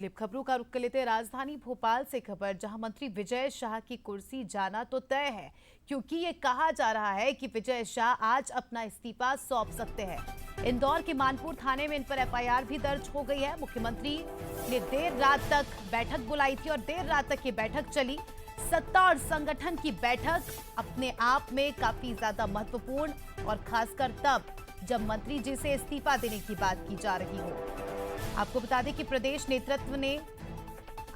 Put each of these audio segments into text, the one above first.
Clip खबरों का रुख कर लेते हैं राजधानी भोपाल से खबर, जहां मंत्री विजय शाह की कुर्सी जाना तो तय है, क्योंकि ये कहा जा रहा है कि विजय शाह आज अपना इस्तीफा सौंप सकते हैं। इंदौर के मानपुर थाने में इन पर एफआईआर भी दर्ज हो गई है। मुख्यमंत्री ने देर रात तक बैठक बुलाई थी और देर रात तक ये बैठक चली। सत्ता और संगठन की बैठक अपने आप में काफी ज्यादा महत्वपूर्ण, और खासकर तब जब मंत्री जी से इस्तीफा देने की बात की जा रही हो। आपको बता दें कि प्रदेश नेतृत्व ने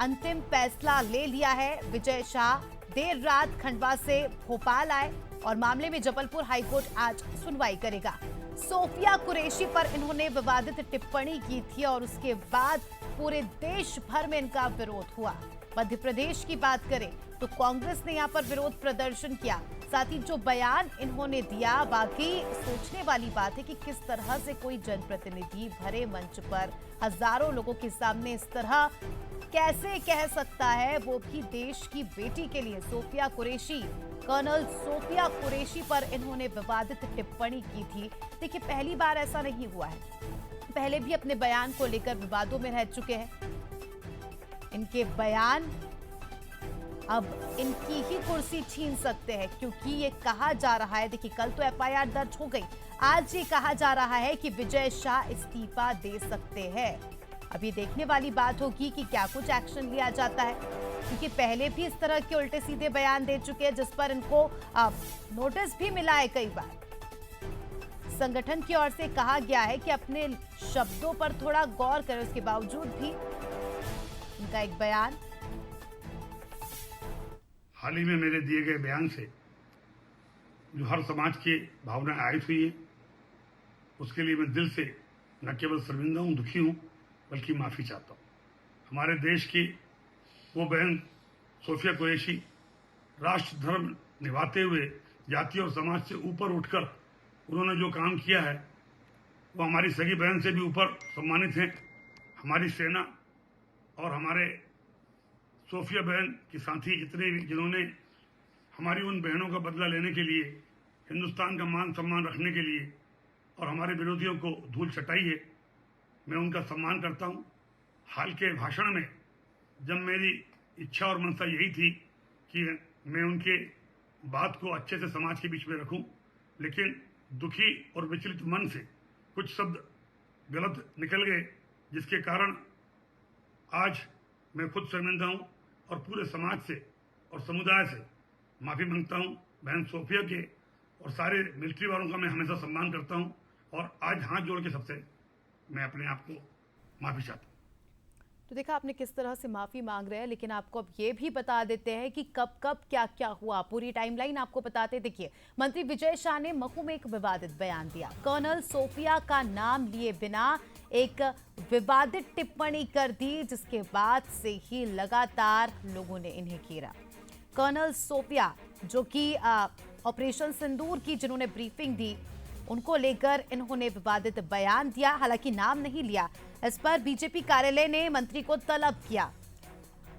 अंतिम फैसला ले लिया है। विजय शाह देर रात खंडवा से भोपाल आए और मामले में जबलपुर हाईकोर्ट आज सुनवाई करेगा। सोफिया कुरैशी पर इन्होंने विवादित टिप्पणी की थी और उसके बाद पूरे देश भर में इनका विरोध हुआ। मध्य प्रदेश की बात करें तो कांग्रेस ने यहां पर विरोध प्रदर्शन किया। साथ ही जो बयान इन्होंने दिया, वाकई सोचने वाली बात है कि किस तरह से कोई जनप्रतिनिधि भरे मंच पर हजारों लोगों के सामने इस तरह कैसे कह सकता है, वो भी देश की बेटी के लिए। सोफिया कुरैशी, कर्नल सोफिया कुरैशी पर इन्होंने विवादित टिप्पणी की थी। देखिए, पहली बार ऐसा नहीं हुआ है, पहले भी अपने बयान को लेकर विवादों में रह चुके हैं। इनके बयान अब इनकी ही कुर्सी छीन सकते हैं, क्योंकि ये कहा जा रहा है, देखिए कल तो एफआईआर दर्ज हो गई, आज ये कहा जा रहा है कि विजय शाह इस्तीफा दे सकते हैं। अभी देखने वाली बात होगी कि क्या कुछ एक्शन लिया जाता है, क्योंकि पहले भी इस तरह के उल्टे सीधे बयान दे चुके हैं, जिस पर इनको नोटिस भी मिला है कई बार। संगठन की ओर से कहा गया है कि अपने शब्दों पर थोड़ा गौर करें, उसके बावजूद भी इनका एक बयान। हाल ही में मेरे दिए गए बयान से जो हर समाज की भावना आहत हुई है, उसके लिए मैं दिल से न केवल शर्मिंदा हूं, दुखी हूं, बल्कि माफी चाहता हूं। हमारे देश की वो बहन सोफिया कुरैशी राष्ट्र धर्म निभाते हुए जाति और समाज से ऊपर उठकर उन्होंने जो काम किया है, वो हमारी सगी बहन से भी ऊपर सम्मानित हैं। हमारी सेना और हमारे सोफिया बहन के साथी जितने भी, जिन्होंने हमारी उन बहनों का बदला लेने के लिए, हिंदुस्तान का मान सम्मान रखने के लिए और हमारे विरोधियों को धूल चटाई है, मैं उनका सम्मान करता हूं। हाल के भाषण में जब मेरी इच्छा और मनसा यही थी कि मैं उनके बात को अच्छे से समाज के बीच में रखूं, लेकिन दुखी और विचलित मन से कुछ शब्द गलत निकल गए, जिसके कारण आज मैं खुद शर्मिंदा हूं और पूरे समाज से और समुदाय से माफी मांगता हूं। बहन सोफिया के और सारे मिलिट्री वालों का मैं हमेशा सम्मान करता हूं, और आज हाथ जोड़ के सबसे मैं अपने आप को माफी चाहता हूं। तो देखा आपने किस तरह से माफी मांग रहे हैं, लेकिन आपको अब ये भी बता देते हैं कि कब कब क्या क्या हुआ, पूरी टाइमलाइन आपको बताते। देखिए, मंत्री विजय शाह ने महू में एक विवादित बयान दिया, कर्नल सोफिया का नाम लिए बिना एक विवादित टिप्पणी कर दी, जिसके बाद से ही लगातार लोगों ने इन्हें घेरा। कर्नल सोफिया, जो कि ऑपरेशन सिंदूर की जिन्होंने ब्रीफिंग दी, उनको लेकर इन्होंने विवादित बयान दिया, हालांकि नाम नहीं लिया। इस पर बीजेपी कार्यालय ने मंत्री को तलब किया।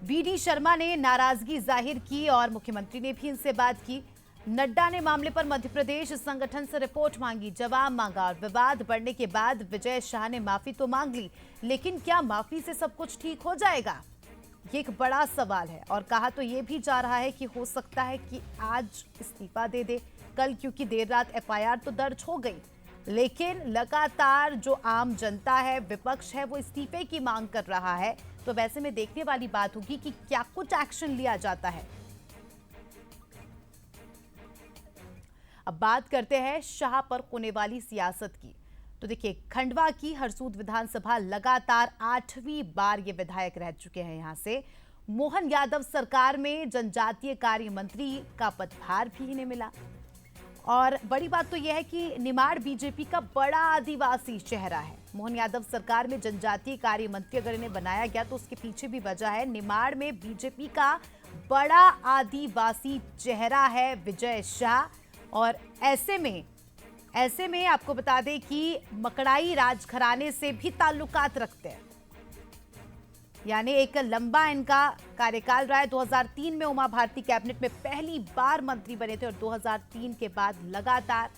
वीडी शर्मा ने नाराजगी जाहिर की और मुख्यमंत्री ने भी इनसे बात की। नड्डा ने मामले पर मध्य प्रदेश संगठन से रिपोर्ट मांगी, जवाब मांगा, और विवाद बढ़ने के बाद विजय शाह ने माफी तो मांग ली, लेकिन क्या माफी से सब कुछ ठीक हो जाएगा, ये एक बड़ा सवाल है। और कहा तो ये भी जा रहा है कि हो सकता है कि आज इस्तीफा दे दे कल, क्योंकि देर रात एफआईआर तो दर्ज हो गई, लेकिन लगातार जो आम जनता है, विपक्ष है, वो इस्तीफे की मांग कर रहा है। तो वैसे में देखने वाली बात होगी कि क्या कुछ एक्शन लिया जाता है। अब बात करते हैं शाह पर होने वाली सियासत की। तो देखिए, खंडवा की हरसूद विधानसभा लगातार 8वीं बार ये विधायक रह चुके हैं। यहां से मोहन यादव सरकार में जनजातीय कार्य मंत्री का पदभार भी इन्हें मिला। और बड़ी बात तो यह है कि निमाड़ बीजेपी का बड़ा आदिवासी चेहरा है। मोहन यादव सरकार में जनजातीय कार्य मंत्री अगर इन्हें बनाया गया तो उसके पीछे भी वजह है। निमाड़ में बीजेपी का बड़ा आदिवासी चेहरा है विजय शाह, और ऐसे में आपको बता दें कि मकड़ाई राजघराने से भी ताल्लुकात रखते हैं, यानी एक लंबा इनका कार्यकाल रहा है। 2003 में उमा भारती कैबिनेट में पहली बार मंत्री बने थे और 2003 के बाद लगातार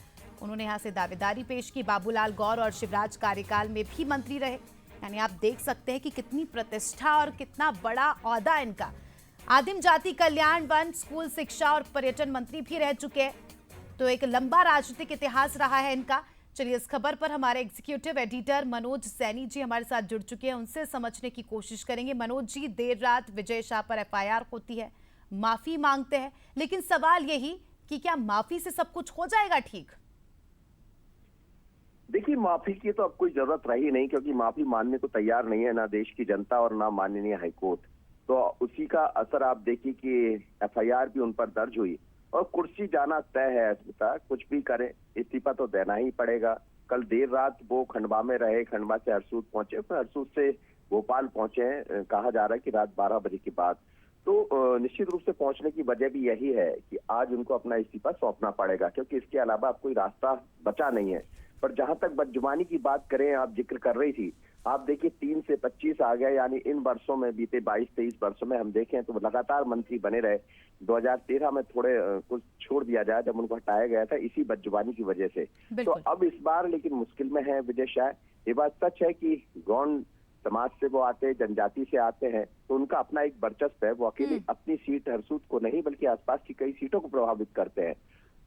उन्होंने यहां से दावेदारी पेश की। बाबूलाल गौर और शिवराज कार्यकाल में भी मंत्री रहे। यानी आप देख सकते हैं कि कितनी प्रतिष्ठा और कितना बड़ा ओहदा इनका। आदिम जाति कल्याण, वन, स्कूल शिक्षा और पर्यटन मंत्री भी रह चुके हैं, तो एक लंबा राजनीतिक इतिहास रहा है इनका। चलिए, इस खबर पर हमारे एग्जीक्यूटिव एडिटर मनोज सैनी जी हमारे साथ जुड़ चुके हैं, उनसे समझने की कोशिश करेंगे। मनोज जी, देर रात विजय शाह पर एफआईआर होती है, माफी मांगते हैं, लेकिन सवाल यही कि क्या माफी से सब कुछ हो जाएगा ठीक? देखिए, माफी की तो अब कोई जरूरत रही नहीं, क्योंकि माफी मानने को तैयार नहीं है ना देश की जनता और ना माननीय हाईकोर्ट। तो उसी का असर आप देखिए कि एफआईआर भी उन पर दर्ज हुई और कुर्सी जाना तय है। अस्मिता कुछ भी करे, इस्तीफा तो देना ही पड़ेगा। कल देर रात वो खंडवा में रहे, खंडवा से हरसूद पहुंचे, फिर हरसूद से भोपाल पहुंचे हैं, कहा जा रहा है कि रात 12 बजे के बाद। तो निश्चित रूप से पहुंचने की वजह भी यही है कि आज उनको अपना इस्तीफा सौंपना पड़ेगा, क्योंकि इसके अलावा अब कोई रास्ता बचा नहीं है। पर जहां तक बदजुबानी की बात करें, आप जिक्र कर रही थी, आप देखिए 3 से 25 आ गए, यानी इन वर्षों में, बीते 22-23 वर्षों में हम देखें तो लगातार मंत्री बने रहे। 2013 में थोड़े कुछ छोड़ दिया जाए जब उनको हटाया गया था इसी बदजुबानी की वजह से। तो अब इस बार लेकिन मुश्किल में है विजय शाह। ये बात सच है कि गौंड समाज से वो आते हैं, जनजाति से आते हैं, तो उनका अपना एक वर्चस्व है। वो अकेले अपनी सीट हरसूद को नहीं बल्कि आसपास की कई सीटों को प्रभावित करते हैं।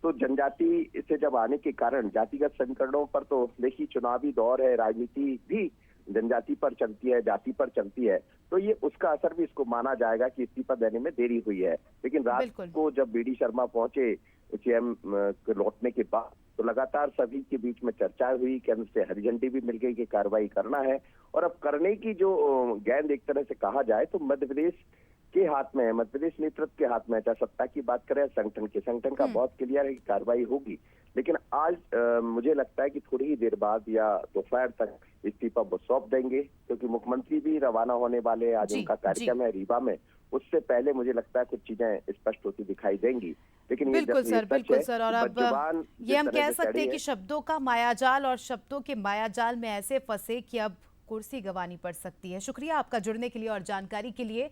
तो जनजाति से जब आने के कारण जातिगत समीकरणों पर, तो देखिए चुनावी दौर है, राजनीति भी जनजाति पर चलती है, जाति पर चलती है, तो ये उसका असर भी इसको माना जाएगा कि इस्तीफा देने में देरी हुई है। लेकिन रात को जब बीडी शर्मा पहुंचे सीएम लौटने के बाद, तो लगातार सभी के बीच में चर्चा हुई, केंद्र से हरी झंडी भी मिल गई कि कार्रवाई करना है। और अब करने की जो गेंद एक तरह से कहा जाए तो मध्य प्रदेश के हाथ में है, मध्य प्रदेश नेतृत्व के हाथ में है। चाहे सत्ता की बात करें, संगठन का बहुत क्लियर है कि कार्रवाई होगी। लेकिन आज मुझे लगता है कि थोड़ी ही देर बाद या दोपहर तक इस्तीफा वो सौंप देंगे, क्योंकि मुख्यमंत्री भी रवाना होने वाले, आज उनका कार्यक्रम है रीवा में। उससे पहले मुझे लगता है कुछ चीजें स्पष्ट होती दिखाई देंगी। लेकिन बिल्कुल सर। और अब ये हम कह सकते हैं कि शब्दों का मायाजाल और शब्दों के मायाजाल में ऐसे फंसे कि अब कुर्सी गंवानी पड़ सकती है। शुक्रिया आपका जुड़ने के लिए और जानकारी के लिए।